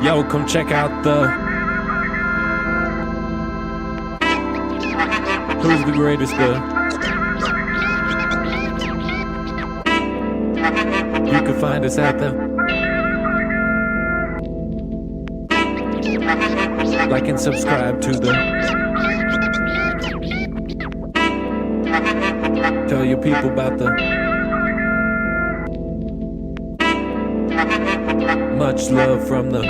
Yo, come check out the Who's the Greatest You can find us at the like and subscribe to the tell your people about the much love from the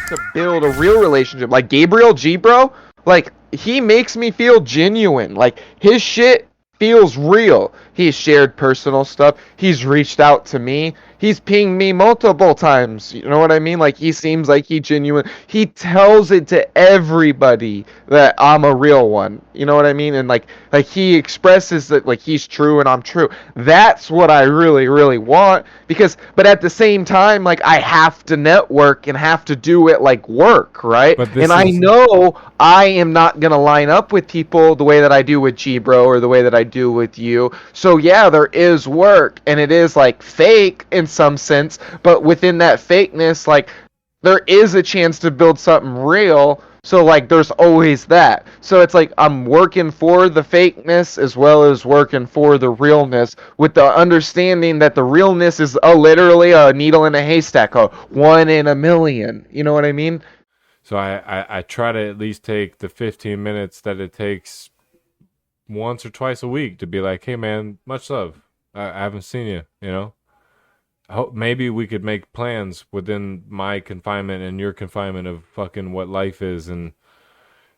to build a real relationship. Like Gabriel G, bro, like he makes me feel genuine. Like his shit feels real. He's shared personal stuff. He's reached out to me. He's pinged me multiple times. You know what I mean? Like he seems like he genuine. He tells it to everybody that I'm a real one. You know what I mean? And like he expresses that like he's true and I'm true. That's what I really, really want. But at the same time, like I have to network and have to do it like work, right? And I know I am not gonna line up with people the way that I do with G-Bro or the way that I do with you. So yeah, there is work and it is like fake in some sense, but within that fakeness, like there is a chance to build something real. So like there's always that. So it's like I'm working for the fakeness as well as working for the realness with the understanding that the realness is literally a needle in a haystack, a 1 in a million. You know what I mean? So I try to at least take the 15 minutes that it takes once or twice a week to be like, hey man, much love. I haven't seen you, you know? I hope maybe we could make plans within my confinement and your confinement of fucking what life is and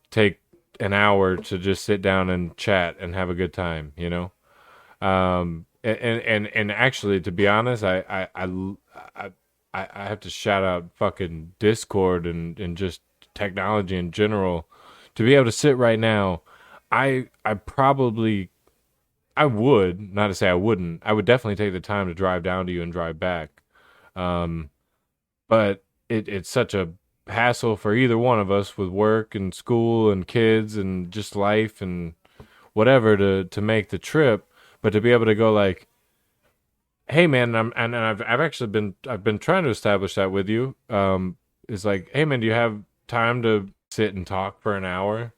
take an hour to just sit down and chat and have a good time, you know? And actually, to be honest, I have to shout out fucking Discord and just technology in general to be able to sit right now. I would, not to say I wouldn't, I would definitely take the time to drive down to you and drive back. But it's such a hassle for either one of us with work and school and kids and just life and whatever to make the trip. But to be able to go like, hey man, I've actually been trying to establish that with you. It's like, hey man, do you have time to sit and talk for an hour?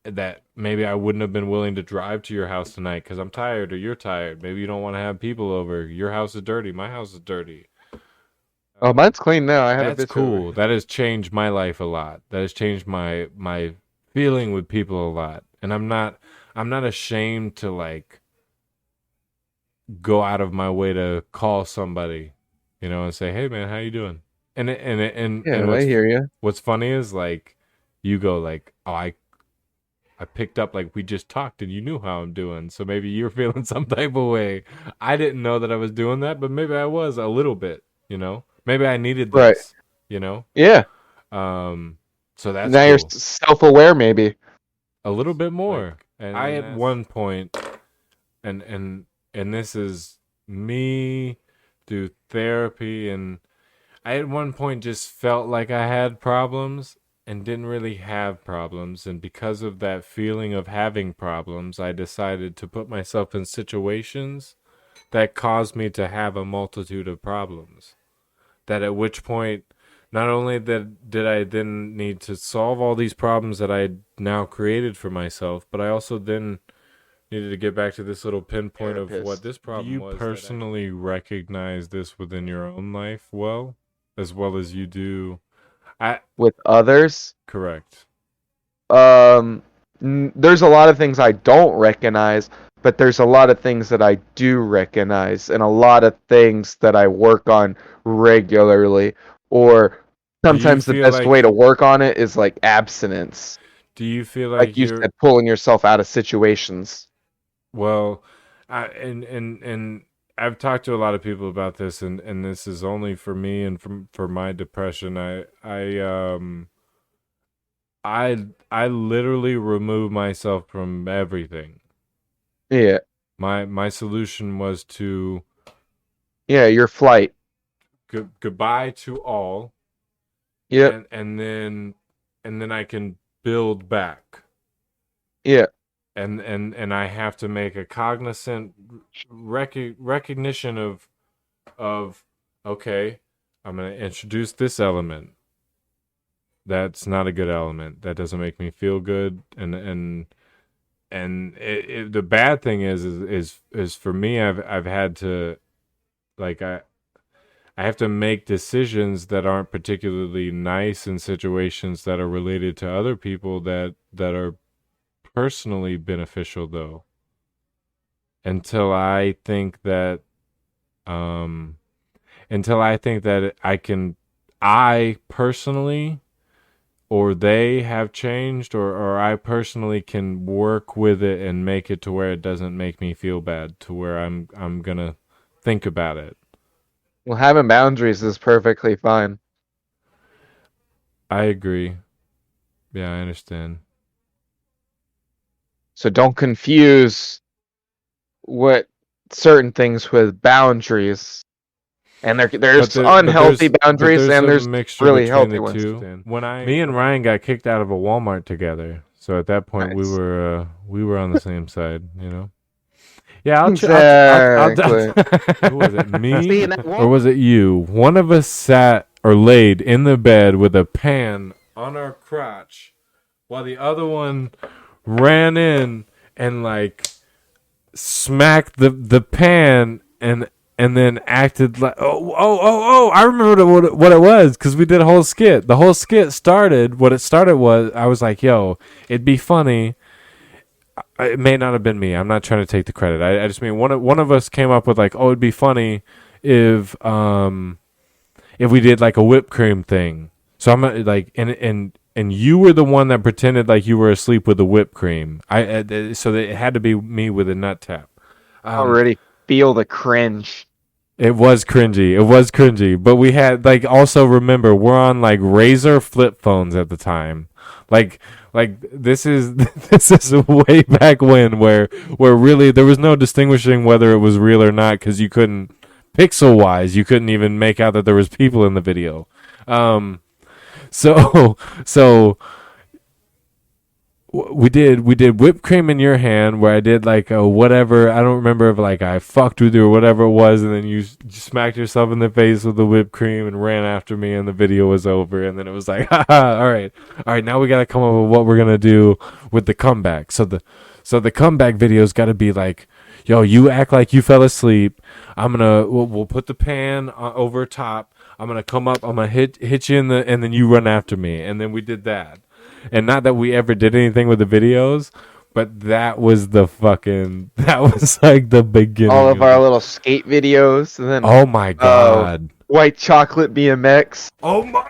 That maybe I wouldn't have been willing to drive to your house tonight because I'm tired or you're tired. Maybe you don't want to have people over. Your house is dirty. My house is dirty. Oh, mine's clean now. I had a bitch cool. over. That has changed my life a lot. That has changed my feeling with people a lot. And I'm not ashamed to like go out of my way to call somebody, you know, and say, "Hey man, how you doing?" And I hear you. What's funny is like you go like, "Oh, I picked up like we just talked and you knew how I'm doing. So maybe you're feeling some type of way." I didn't know that I was doing that, but maybe I was a little bit, you know? Maybe I needed this, right. You know? Yeah. So that's now cool. You're self-aware maybe. A little bit more. Like, and I at one point and this is me through therapy, and I at one point just felt like I had problems and didn't really have problems, and because of that feeling of having problems, I decided to put myself in situations that caused me to have a multitude of problems. That at which point, not only did I then need to solve all these problems that I had now created for myself, but I also then needed to get back to this little pinpoint of what this problem was. Do you personally recognize this within your own life as well as you do with others? Correct. There's a lot of things I don't recognize, but there's a lot of things that I do recognize, and a lot of things that I work on regularly. Or sometimes the best way to work on it is like abstinence. Do you feel like you said, pulling yourself out of situations? Well, and I've talked to a lot of people about this, and this is only for me and for my depression. I literally remove myself from everything. Yeah. My solution was to your flight. Goodbye to all. Yeah. And then I can build back. Yeah. and I have to make a cognizant recognition of okay, I'm going to introduce this element. That's not a good element. That doesn't make me feel good. And the bad thing is for me, I've had to, like, I have to make decisions that aren't particularly nice in situations that are related to other people that are personally beneficial, though. Until I think that um I personally, or they have changed, or I personally can work with it and make it to where it doesn't make me feel bad, to where I'm gonna think about it. Well, having boundaries is perfectly fine. I agree. Yeah, I understand. So don't confuse what certain things with boundaries. And there's unhealthy boundaries and there's a there's mixture really between healthy the ones. two. Me and Ryan got kicked out of a Walmart together, so at that point Nice. we were on the same side, you know. Yeah, Exactly. Who was it, me See, and that or was it you? One of us sat or laid in the bed with a pan on our crotch, while the other one ran in and like smacked the pan and then acted like oh I remember what it was, because we did a whole skit. The whole skit started, what it started was, I was like, yo, it'd be funny. It may not have been me. I'm not trying to take the credit. I just mean one of us came up with like, oh, it'd be funny if we did like a whipped cream thing. So I'm like, and you were the one that pretended like you were asleep with the whipped cream. So it had to be me with a nut tap. already feel the cringe. It was cringy. It was cringy. But we had, like, also remember, we're on like Razor flip phones at the time. Like this is this is way back when, where really there was no distinguishing whether it was real or not, because you couldn't, pixel wise, you couldn't even make out that there was people in the video. So so we did whipped cream in your hand, where I did like a whatever, I don't remember if like I fucked with you or whatever it was, and then you smacked yourself in the face with the whipped cream and ran after me, and the video was over. And then it was like, haha, all right, now we got to come up with what we're gonna do with the comeback. So the comeback video's got to be like, yo, you act like you fell asleep. We'll put the pan over top. I'm gonna come up. I'm gonna hit you in the, and then you run after me. And then we did that. And not that we ever did anything with the videos, but that was that was like the beginning. All of our little skate videos, and then oh my god, white chocolate BMX. Oh my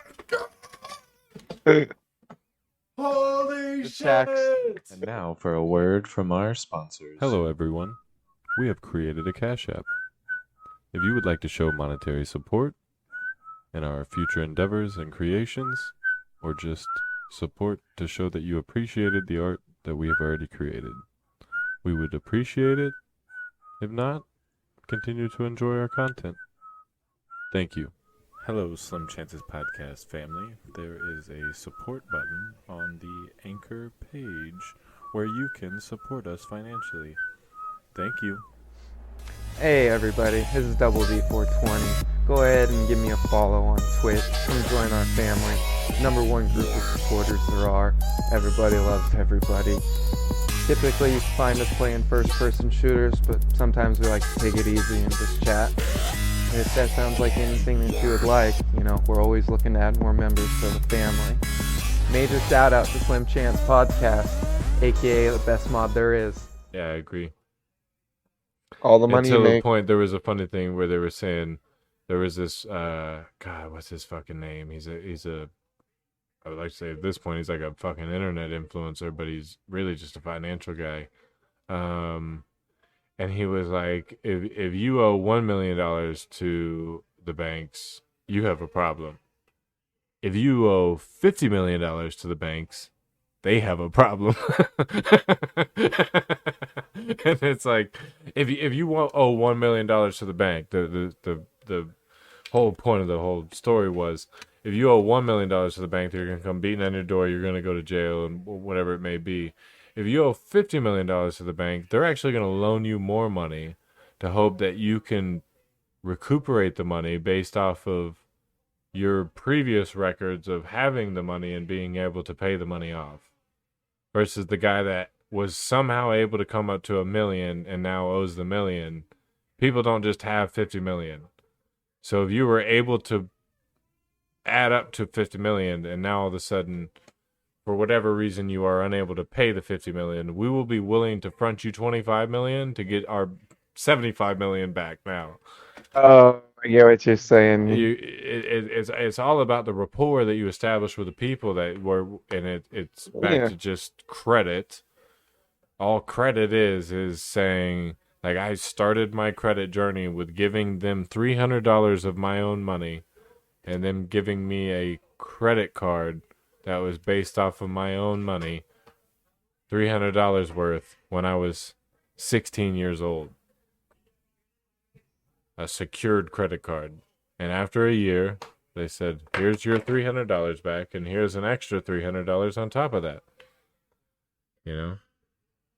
god. Holy shit. And now for a word from our sponsors. Hello everyone. We have created a Cash App. If you would like to show monetary support in our future endeavors and creations, or just support to show that you appreciated the art that we have already created, we would appreciate it. If not, continue to enjoy our content. Thank you. Hello, Slim Chances Podcast family. There is a support button on the Anchor page where you can support us financially. Thank you. Hey everybody, this is Double D420. Go ahead and give me a follow on Twitch and join our family. #1 group of supporters there are. Everybody loves everybody. Typically you find us playing first-person shooters, but sometimes we like to take it easy and just chat. And if that sounds like anything that you would like, we're always looking to add more members to the family. Major shout out to Slim Chance Podcast, aka the best mod there is. Yeah, I agree. All the money you make. Until the point, there was a funny thing where they were saying there was this God, what's his fucking name? He's a I would like to say at this point he's like a fucking internet influencer, but he's really just a financial guy. And he was like, if you owe $1 million to the banks, you have a problem. If you owe $50 million to the banks, they have a problem. And it's like, if you owe $1 million to the bank, the whole point of the whole story was, if you owe $1 million to the bank, they're gonna come beating on your door. You're gonna go to jail and whatever it may be. if you owe $50 million to the bank, they're actually going to loan you more money to hope that you can recuperate the money based off of your previous records of having the money and being able to pay the money off, versus the guy that was somehow able to come up to $1 million and now owes the $1 million. People don't just have 50 million. So if you were able to add up to 50 million and now all of a sudden, for whatever reason, you are unable to pay the 50 million, we will be willing to front you 25 million to get our 75 million back now. Oh, I get what you're saying. It's all about the rapport that you establish with the people that were, and it's back to just credit. All credit is saying, like, I started my credit journey with giving them $300 of my own money and them giving me a credit card that was based off of my own money, $300 worth, when I was 16 years old. A secured credit card. And after a year, they said, here's your $300 back, and here's an extra $300 on top of that. You know?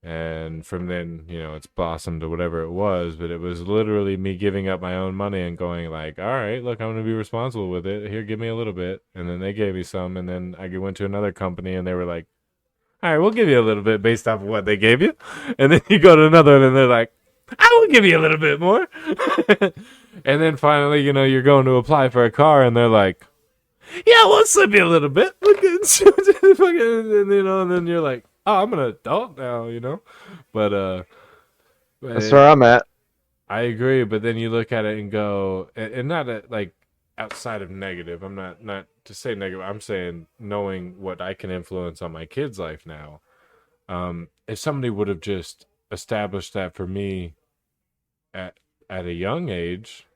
And from then, you know, it's blossomed to whatever it was, but it was literally me giving up my own money and going like, all right, look, I'm going to be responsible with it. Here, give me a little bit. And then they gave me some, and then I went to another company, and they were like, all right, we'll give you a little bit based off of what they gave you. And then you go to another one, and they're like, I will give you a little bit more. And then finally, you know, you're going to apply for a car, and they're like, yeah, we'll slip you a little bit. And, you know, and then you're like, oh, I'm an adult now, you know. But that's where I'm at. I agree, but then you look at it and go, and not like outside of negative. I'm not to say negative. I'm saying knowing what I can influence on my kid's life now. If somebody would have just established that for me at a young age,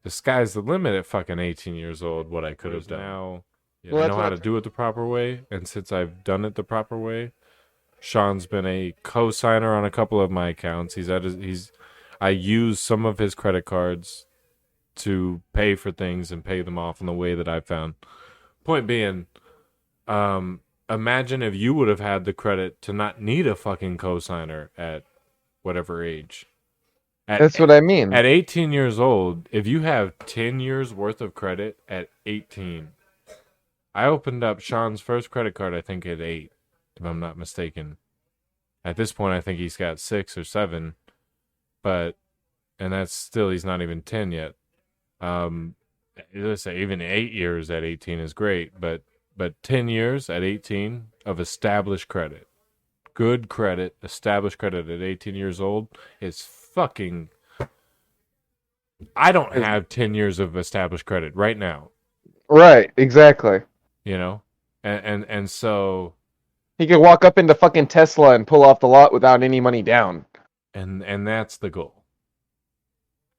the sky's the limit at fucking 18 years old. What I could have done now. Yeah, I know how to do it the proper way, and since I've done it the proper way, Sean's been a co-signer on a couple of my accounts. I use some of his credit cards to pay for things and pay them off in the way that I found. Point being, imagine if you would have had the credit to not need a fucking co-signer at whatever age. That's what I mean. At 18 years old, if you have 10 years worth of credit at 18, I opened up Sean's first credit card, I think, at 8, if I'm not mistaken. At this point, I think he's got 6 or 7, and that's still, he's not even 10 yet. Let's say even 8 years at 18 is great, but 10 years at 18 of established credit, good credit, established credit at 18 years old is fucking. I don't have 10 years of established credit right now. Right, exactly. You know, and so he could walk up into fucking Tesla and pull off the lot without any money down. And that's the goal.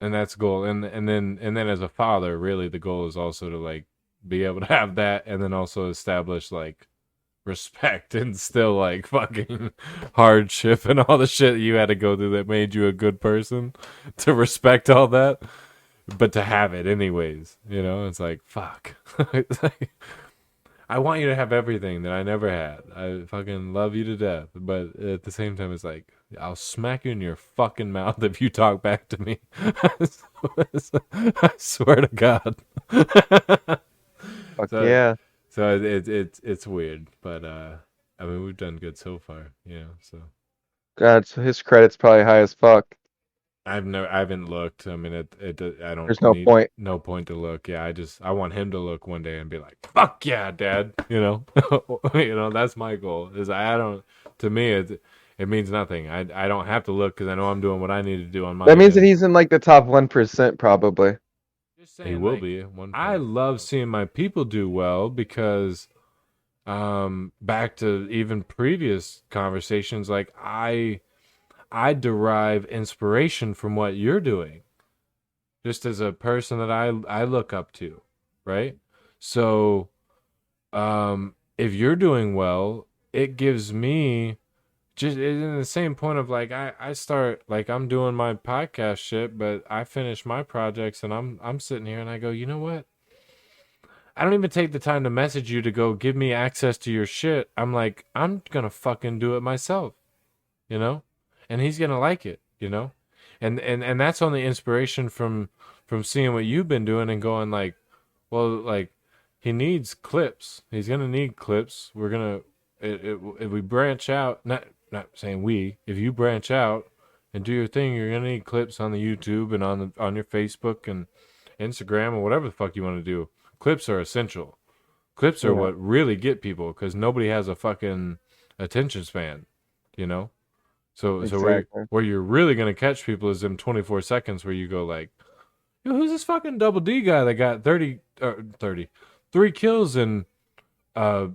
And that's the goal. And then as a father, really the goal is also to like be able to have that, and then also establish like respect and still like fucking hardship and all the shit you had to go through that made you a good person, to respect all that, but to have it anyways. You know, it's like fuck. It's like, I want you to have everything that I never had. I fucking love you to death. But at the same time, it's like, I'll smack you in your fucking mouth if you talk back to me. I swear to God. Fuck yeah. So it's weird. But, I mean, we've done good so far, you know, so. God, so his credit's probably high as fuck. I haven't looked. I mean, I don't. There's no point. No point to look. Yeah, I want him to look one day and be like, "Fuck yeah, Dad!" You know, you know, that's my goal. Is I don't. To me, it means nothing. I don't have to look because I know I'm doing what I need to do on my. That means that he's in like the top 1%, probably. He will be. I love seeing my people do well because, back to even previous conversations, like I derive inspiration from what you're doing, just as a person that I look up to, right? So, if you're doing well, it gives me just in the same point of like I start like I'm doing my podcast shit, but I finish my projects and I'm sitting here and I go, you know what? I don't even take the time to message you to go give me access to your shit. I'm like, I'm gonna fucking do it myself, you know? And he's gonna like it, you know? And that's only inspiration from seeing what you've been doing and going like, well, like, he needs clips. He's gonna need clips. We're gonna if we branch out, not saying we, if you branch out and do your thing, you're gonna need clips on the YouTube and on your Facebook and Instagram or whatever the fuck you want to do. Clips are essential. Clips are what really get people because nobody has a fucking attention span, you know? So where you're really going to catch people is in 24 seconds where you go like, yo, who's this fucking Double D guy that got 3 kills in a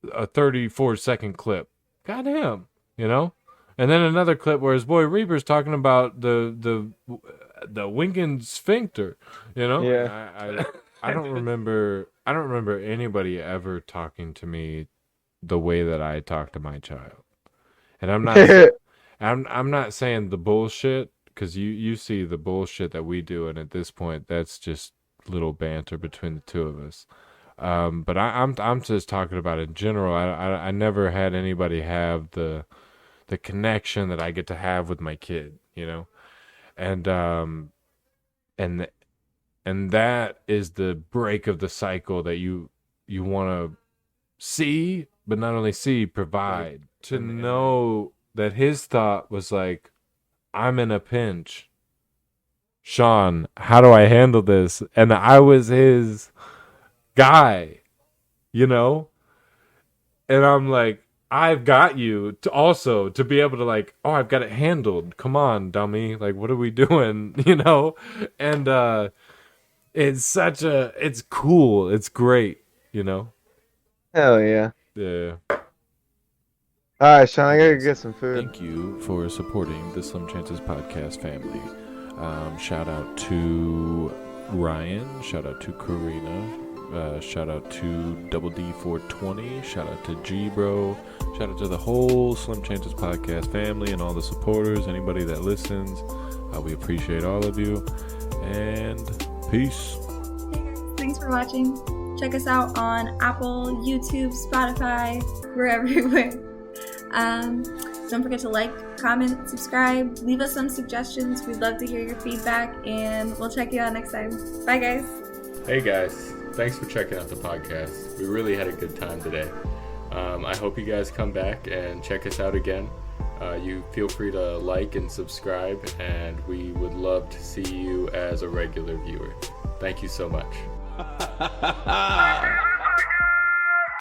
34-second clip? Goddamn, you know? And then another clip where his boy Reaper's talking about the winking sphincter, you know? Yeah. I don't remember anybody ever talking to me the way that I talk to my child. And I'm not saying the bullshit because you see the bullshit that we do, and at this point that's just little banter between the two of us. But I'm just talking about in general. I never had anybody have the connection that I get to have with my kid, you know? And that is the break of the cycle that you want to see, but not only see, provide. To know that his thought was like, I'm in a pinch. Sean, how do I handle this? And I was his guy, you know? And I'm like, I've got you to be able to like, oh, I've got it handled. Come on, dummy. Like, what are we doing? You know? And, it's cool. It's great, you know? Hell yeah. Yeah. Alright, Sean, I gotta get some food. Thank you for supporting the Slim Chances Podcast family. Shout out to Ryan. Shout out to Karina. Shout out to Double D420. Shout out to G-Bro. Shout out to the whole Slim Chances Podcast family and all the supporters, anybody that listens. We appreciate all of you. And peace. Hey guys, thanks for watching. Check us out on Apple, YouTube, Spotify. We're everywhere. Don't forget to like, comment, subscribe, leave us some suggestions. We'd love to hear your feedback, and we'll check you out next time. Bye, guys. Hey, guys. Thanks for checking out the podcast. We really had a good time today. I hope you guys come back and check us out again. You feel free to like and subscribe, and we would love to see you as a regular viewer. Thank you so much.